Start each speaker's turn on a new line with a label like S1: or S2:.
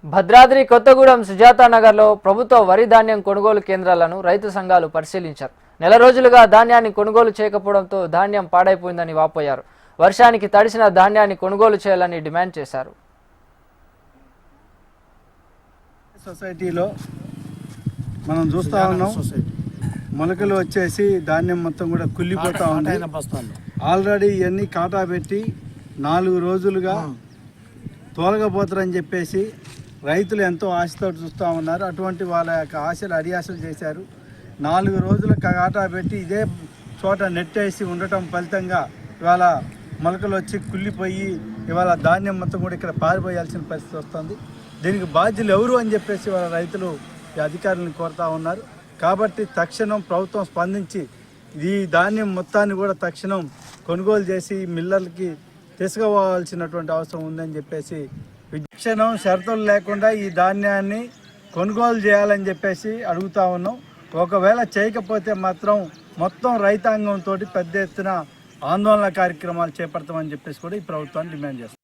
S1: భద్రాద్రి కొత్తగూడెం సుజాతానగర్లో ప్రభుత్వ వరి ధాన్యం కొనుగోలు కేంద్రాలను రైతు సంఘాలు పరిశీలించారు. నెల రోజులుగా ధాన్యాన్ని కొనుగోలు చేయకపోవడంతో ధాన్యం పాడైపోయిందని వాపోయారు. వర్షానికి తడిసిన ధాన్యాన్ని కొనుగోలు చేయాలని డిమాండ్ చేశారు.
S2: సొసైటీలో మనం చూస్తా ఉన్నాం, మొలకలు వచ్చేసి ధాన్యం మొత్తం కూడా కుళ్ళిపోతా ఉంది. ఆల్రెడీ ఇవన్నీ కాటా పెట్టి 4 రోజులుగా తోలగపోతారని చెప్పేసి రైతులు ఎంతో ఆశతో చూస్తూ ఉన్నారు. అటువంటి వాళ్ళ యొక్క ఆశలు అడియాసలు చేశారు. 4 రోజుల కాటా పెట్టి ఇదే చోట నెట్టేసి ఉండటం ఫలితంగా ఇవాళ మొలకలు వచ్చి కుళ్ళిపోయి ఇవాళ ధాన్యం మొత్తం కూడా ఇక్కడ పారిపోయాల్సిన పరిస్థితి వస్తుంది. దీనికి బాధ్యులు ఎవరు అని చెప్పేసి వాళ్ళ రైతులు ఈ అధికారులను కోరుతూ ఉన్నారు. కాబట్టి తక్షణం ప్రభుత్వం స్పందించి ఈ ధాన్యం మొత్తాన్ని కూడా తక్షణం కొనుగోలు చేసి మిల్లర్లకి తీసుకుపోవాల్సినటువంటి అవసరం ఉందని చెప్పేసి విక్షణం షరతులు లేకుండా ఈ ధాన్యాన్ని కొనుగోలు చేయాలని చెప్పేసి అడుగుతా ఉన్నాం. ఒకవేళ చేయకపోతే మాత్రం మొత్తం రైతాంగంతో పెద్ద ఎత్తున ఆందోళన కార్యక్రమాలు చేపడతామని చెప్పేసి కూడా ఈ ప్రభుత్వాన్ని డిమాండ్ చేస్తాం.